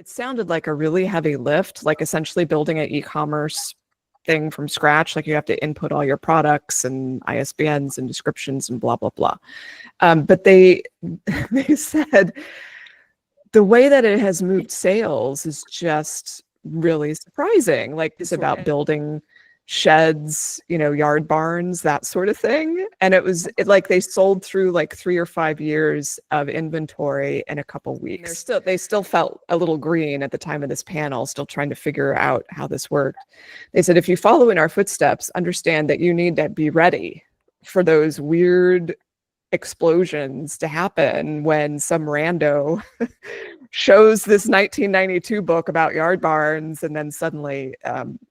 it sounded like a really heavy lift, like essentially building an e-commerce thing from scratch. Like you have to input all your products and ISBNs and descriptions and blah, blah, blah. But they said the way that it has moved sales is just really surprising. Like it's about building sheds, yard barns, that sort of thing. And like they sold through like 3 or 5 years of inventory in a couple weeks. They still felt a little green at the time of this panel, still trying to figure out how this worked. They said, if you follow in our footsteps, understand that you need to be ready for those weird explosions to happen when some rando shows this 1992 book about yard barns, and then suddenly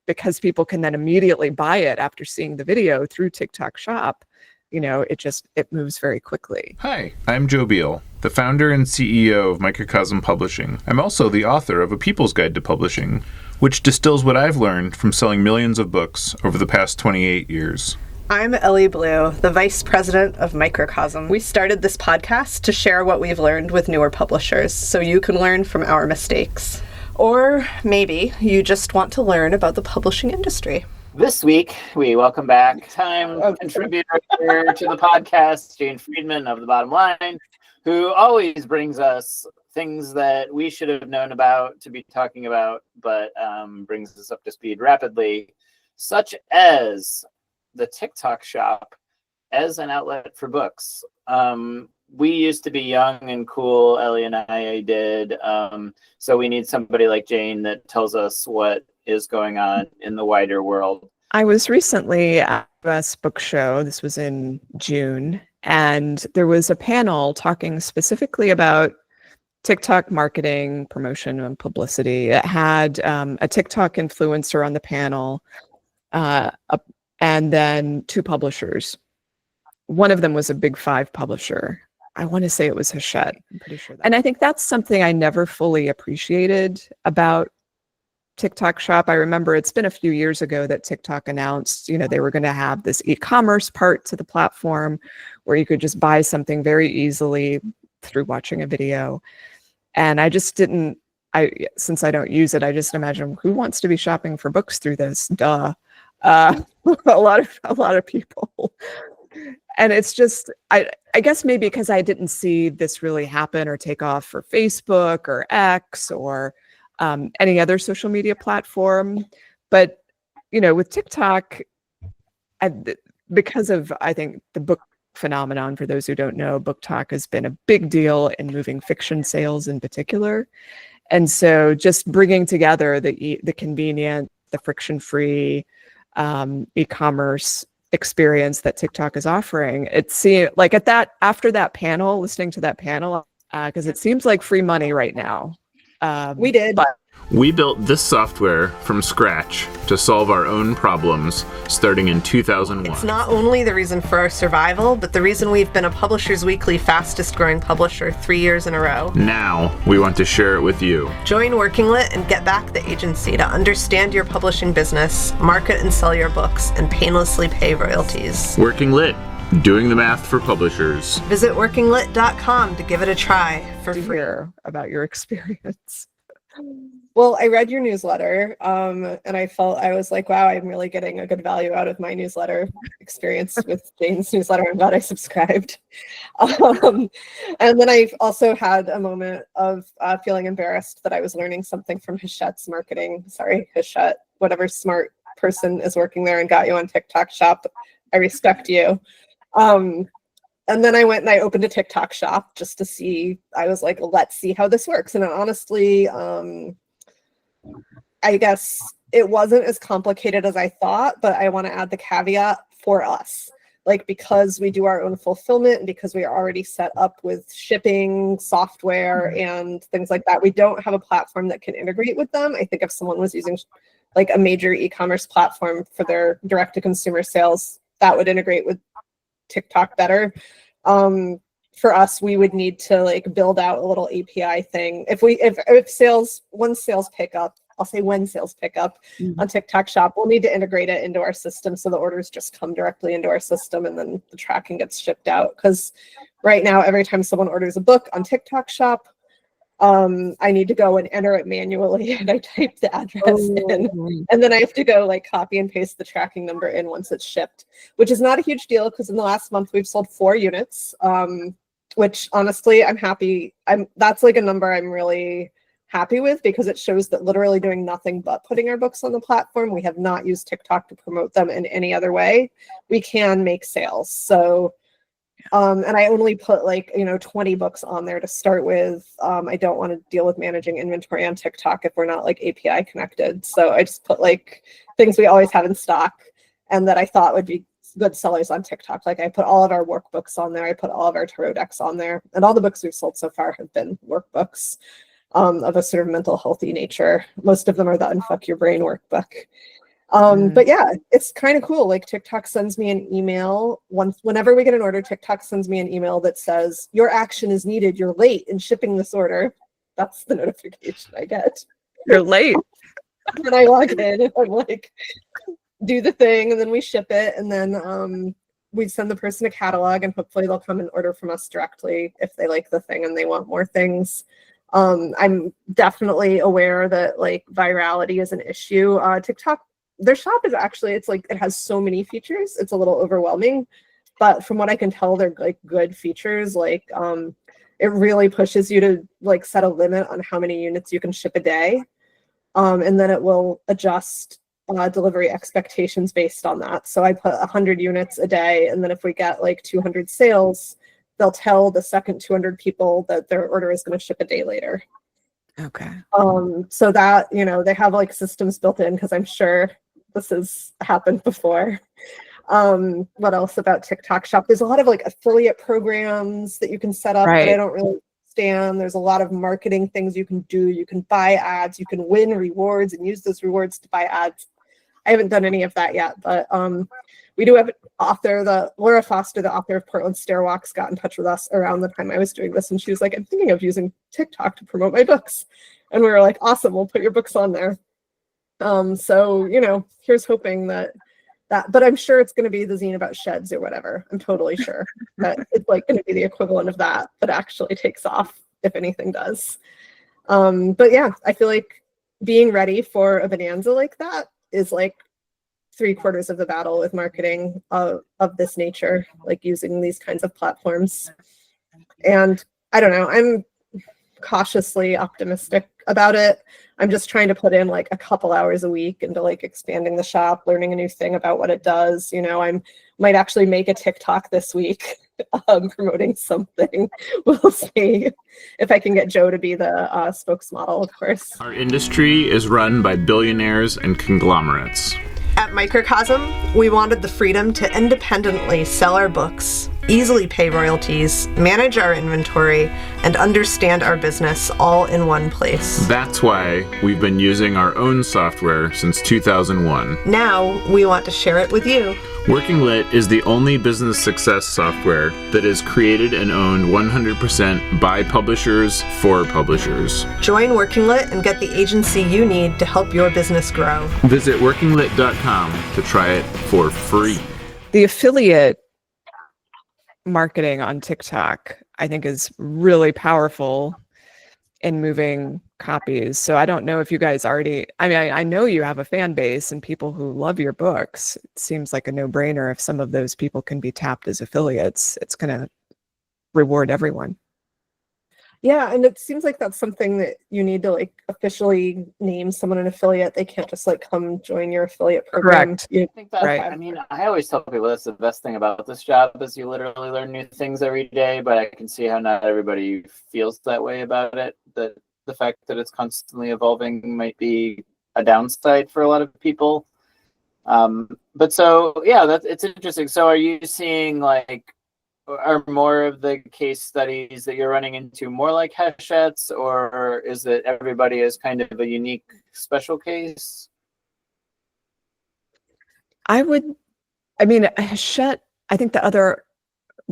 because people can then immediately buy it after seeing the video through TikTok Shop, it moves very quickly. Hi, I'm Joe Beal, the founder and CEO of Microcosm Publishing. I'm also the author of A People's Guide to Publishing, which distills what I've learned from selling millions of books over the past 28 years. I'm Ellie Blue, the Vice President of Microcosm. We started this podcast to share what we've learned with newer publishers, so you can learn from our mistakes. Or maybe you just want to learn about the publishing industry. This week, we welcome back time contributor to the podcast, Jane Friedman of The Bottom Line, who always brings us things that we should have known about to be talking about, but brings us up to speed rapidly, such as the TikTok Shop as an outlet for books. We used to be young and cool, Ellie and I did. So we need somebody like Jane that tells us what is going on in the wider world. I was recently at the US Book Show. This was in June. And there was a panel talking specifically about TikTok marketing, promotion, and publicity. It had a TikTok influencer on the panel, and then 2 publishers. One of them was a big 5 publisher. I want to say it was Hachette. I'm pretty sure. And I think that's something I never fully appreciated about TikTok Shop. I remember it's been a few years ago that TikTok announced, they were going to have this e-commerce part to the platform where you could just buy something very easily through watching a video. And I just didn't, since I don't use it, I just imagine who wants to be shopping for books through this? Duh. A lot of people. And it's just, I guess maybe because I didn't see this really happen or take off for Facebook or X or any other social media platform. But, with TikTok, because of, I think, the book phenomenon, for those who don't know, Book Talk has been a big deal in moving fiction sales in particular. And so just bringing together the convenient, the friction-free e-commerce experience that TikTok is offering. It seemed like after that panel, listening to that panel, because it seems like free money right now. We did. But We built this software from scratch to solve our own problems starting in 2001. It's not only the reason for our survival, but the reason we've been a Publishers Weekly fastest growing publisher 3 years in a row. Now we want to share it with you. Join Working Lit and get back the agency to understand your publishing business, market and sell your books, and painlessly pay royalties. Working Lit, doing the math for publishers. Visit workinglit.com to give it a try for to free. hear about your experience. Well, I read your newsletter, and I was like, wow, I'm really getting a good value out of my newsletter experience with Jane's newsletter. I'm glad I subscribed. And then I also had a moment of feeling embarrassed that I was learning something from Hachette's marketing. Sorry, Hachette, whatever smart person is working there and got you on TikTok Shop. I respect you. And then I went and I opened a TikTok Shop just to see. I was like, let's see how this works. And honestly, I guess it wasn't as complicated as I thought, but I want to add the caveat for us. Like, because we do our own fulfillment and because we are already set up with shipping software and things like that, we don't have a platform that can integrate with them. I think if someone was using like a major e-commerce platform for their direct-to-consumer sales, that would integrate with TikTok better. For us, we would need to like build out a little API thing. If sales pick up, I'll say when sales pick up on TikTok Shop, we'll need to integrate it into our system so the orders just come directly into our system and then the tracking gets shipped out. Because right now, every time someone orders a book on TikTok Shop, I need to go and enter it manually, and I type the address in, and then I have to go like copy and paste the tracking number in once it's shipped, which is not a huge deal because in the last month we've sold 4 units, which honestly I'm happy. That's like a number I'm really happy with because it shows that literally doing nothing but putting our books on the platform, we have not used TikTok to promote them in any other way, we can make sales. So and I only put like, 20 books on there to start with. I don't want to deal with managing inventory on TikTok if we're not like API connected. So I just put like things we always have in stock and that I thought would be good sellers on TikTok. Like I put all of our workbooks on there. I put all of our tarot decks on there, and all the books we've sold so far have been workbooks of a sort of mental healthy nature. Most of them are the Unfuck Your Brain workbook. But yeah, it's kind of cool. Like TikTok sends me an email whenever we get an order. TikTok sends me an email that says your action is needed. You're late in shipping this order. That's the notification I get. You're late. And I log in and I'm like, do the thing, and then we ship it, and then we send the person a catalog, and hopefully they'll come and order from us directly if they like the thing and they want more things. I'm definitely aware that like virality is an issue. TikTok, their shop is actually, it's like it has so many features, it's a little overwhelming, but from what I can tell, they're like good features. Like it really pushes you to like set a limit on how many units you can ship a day, and then it will adjust delivery expectations based on that. So I put 100 units a day, and then if we get like 200 sales, they'll tell the second 200 people that their order is going to ship a day later. Okay. So that, they have like systems built in, because I'm sure this has happened before. What else about TikTok Shop? There's a lot of like affiliate programs that you can set up that I don't really understand. There's a lot of marketing things you can do. You can buy ads, you can win rewards and use those rewards to buy ads. I haven't done any of that yet, but we do have an author, Laura Foster, the author of Portland Stairwalks, got in touch with us around the time I was doing this, and she was like, I'm thinking of using TikTok to promote my books. And we were like, awesome, we'll put your books on there. So, here's hoping that, but I'm sure it's going to be the zine about sheds or whatever. I'm totally sure that it's like going to be the equivalent of that actually takes off, if anything does. But yeah, I feel like being ready for a bonanza like that is like 3/4 of the battle with marketing of this nature, like using these kinds of platforms. And I don't know, I'm cautiously optimistic about it. I'm just trying to put in like a couple hours a week into like expanding the shop, learning a new thing about what it does. I might actually make a TikTok this week promoting something. We'll see if I can get Joe to be the spokesmodel, of course. Our industry is run by billionaires and conglomerates. At Microcosm, we wanted the freedom to independently sell our books, easily pay royalties, manage our inventory, and understand our business all in one place. That's why we've been using our own software since 2001. Now, we want to share it with you. Working Lit is the only business success software that is created and owned 100% by publishers for publishers. Join Working Lit and get the agency you need to help your business grow. Visit workinglit.com to try it for free. The affiliate marketing on TikTok, I think, is really powerful in moving copies. So I don't know if you guys I know you have a fan base and people who love your books. It seems like a no-brainer. If some of those people can be tapped as affiliates, it's going to reward everyone. Yeah, and it seems like that's something that you need to like officially name someone an affiliate. They can't just like come join your affiliate program. Correct. I think that, Right. I mean, I always tell people that's the best thing about this job is you literally learn new things every day, but I can see how not everybody feels that way about it. That the fact that it's constantly evolving might be a downside for a lot of people. But so, yeah, it's interesting. So are you seeing like, are more of the case studies that you're running into more like Hachette's, or is it everybody is kind of a unique special case? Hachette, I think the other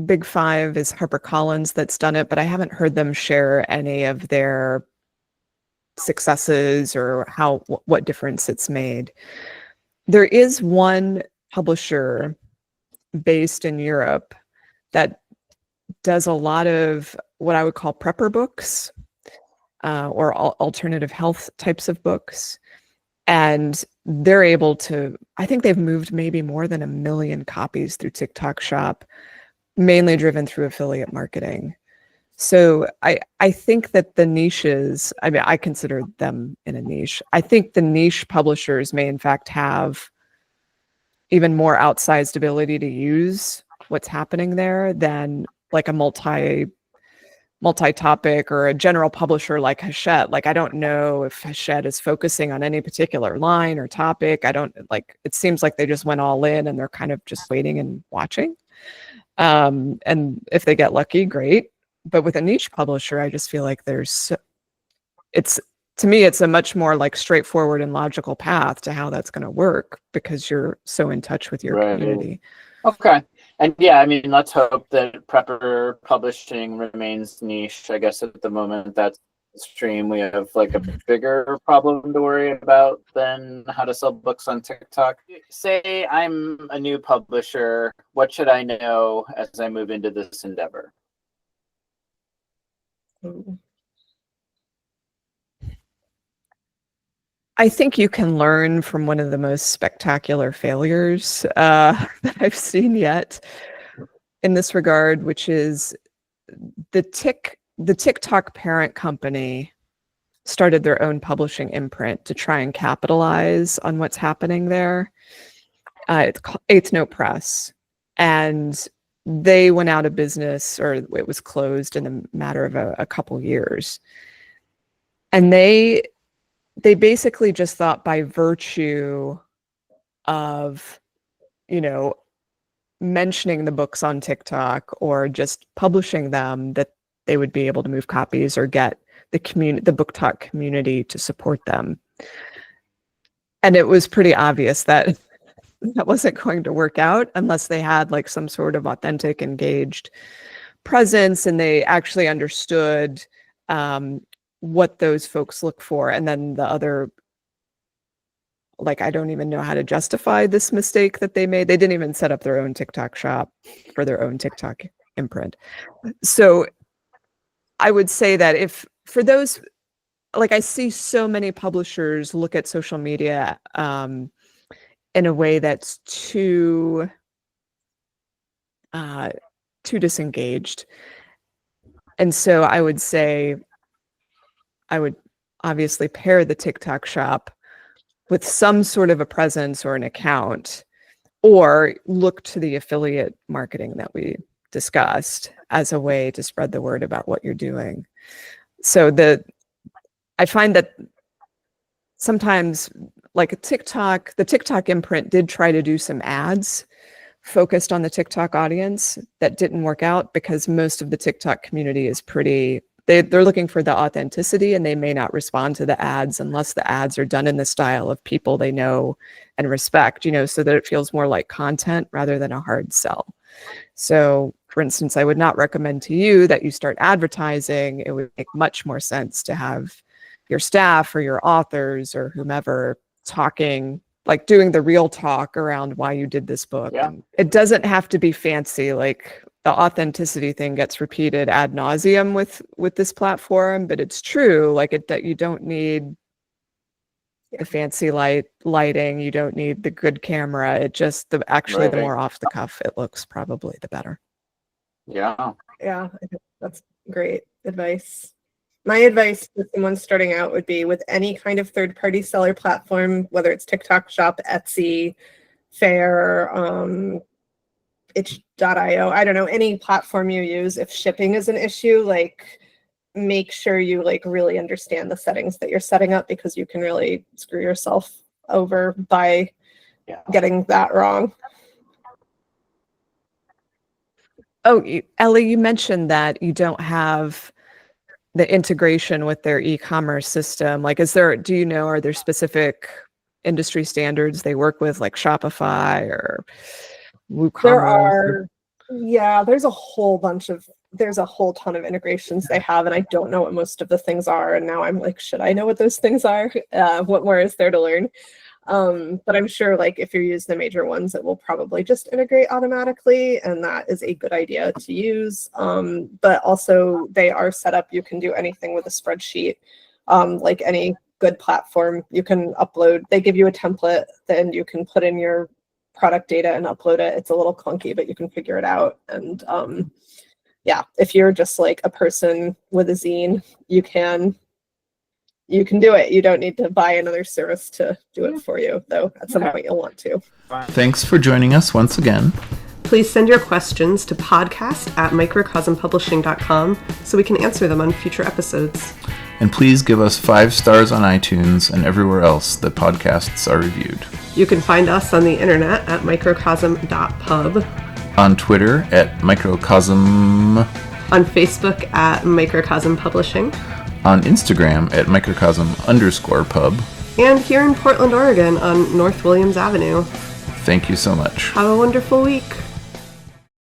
big five is HarperCollins that's done it, but I haven't heard them share any of their successes or what difference it's made. There is one publisher based in Europe that does a lot of what I would call prepper books. or alternative health types of books. And they're able to, I think they've moved maybe more than 1 million copies through TikTok Shop, mainly driven through affiliate marketing. So I think that the niches, I mean, I consider them in a niche. I think the niche publishers may in fact have even more outsized ability to use what's happening there than like a multi-topic or a general publisher like Hachette. Like, I don't know if Hachette is focusing on any particular line or topic. I don't like, it seems like they just went all in and they're kind of just waiting and watching. And if they get lucky, great. But with a niche publisher, I just feel like it's, to me, it's a much more like straightforward and logical path to how that's going to work because you're so in touch with your community. Okay. And yeah, I mean, let's hope that prepper publishing remains niche. I guess at the moment that's stream. We have like a bigger problem to worry about than how to sell books on TikTok. Say I'm a new publisher. What should I know as I move into this endeavor? I think you can learn from one of the most spectacular failures that I've seen yet in this regard, which is the TikTok parent company started their own publishing imprint to try and capitalize on what's happening there. It's called Eighth Note Press, and they went out of business, or it was closed in a matter of a couple years. And they basically just thought by virtue of, you know, mentioning the books on TikTok or just publishing them, that they would be able to move copies or get the book talk community to support them. And it was pretty obvious that that wasn't going to work out unless they had like some sort of authentic, engaged presence and they actually understood what those folks look for. And then the other, like, I don't even know how to justify this mistake that they made. They didn't even set up their own TikTok shop for their own TikTok imprint. So I would say that if for those, like, I see so many publishers look at social media in a way that's too disengaged. And so I would say I would obviously pair the TikTok shop with some sort of a presence or an account, or look to the affiliate marketing that we discussed as a way to spread the word about what you're doing. So I find that sometimes, like the TikTok imprint did try to do some ads focused on the TikTok audience that didn't work out because most of the TikTok community is they're looking for the authenticity, and they may not respond to the ads unless the ads are done in the style of people they know and respect, you know, so that it feels more like content rather than a hard sell. So, for instance, I would not recommend to you that you start advertising. It would make much more sense to have your staff or your authors or whomever talking, like doing the real talk around why you did this book. Yeah. And it doesn't have to be fancy. Like, the authenticity thing gets repeated ad nauseum with this platform, but it's true. Like, that you don't need the fancy lighting. You don't need the good camera. It just the more off the cuff it looks, probably the better. Yeah. Yeah, I think that's great advice. My advice to someone starting out would be with any kind of third-party seller platform, whether it's TikTok Shop, Etsy, Fair, itch.io, I don't know, any platform you use, if shipping is an issue, like, make sure you like really understand the settings that you're setting up, because you can really screw yourself over by getting that wrong. Oh, Ellie, you mentioned that you don't have the integration with their e-commerce system. Like, are there specific industry standards they work with, like Shopify or WooCommerce? There's a whole ton of integrations they have, and I don't know what most of the things are. And now I'm like, should I know what those things are? What more is there to learn? But I'm sure like if you use the major ones, it will probably just integrate automatically, and that is a good idea to use. But also they are set up, you can do anything with a spreadsheet. Like any good platform, you can upload, they give you a template, then you can put in your product data and upload it. It's a little clunky, but you can figure it out. And yeah, if you're just like a person with a zine, you can do it. You don't need to buy another service to do it for you, though at some point you'll want to. Thanks for joining us once again. Please send your questions to podcast@microcosmpublishing.com so we can answer them on future episodes. And please give us 5 stars on iTunes and everywhere else that podcasts are reviewed. You can find us on the internet at microcosm.pub, On Twitter at Microcosm, on Facebook at Microcosm Publishing, on Instagram at Microcosm_pub. and here in Portland, Oregon on North Williams Avenue. Thank you so much. Have a wonderful week.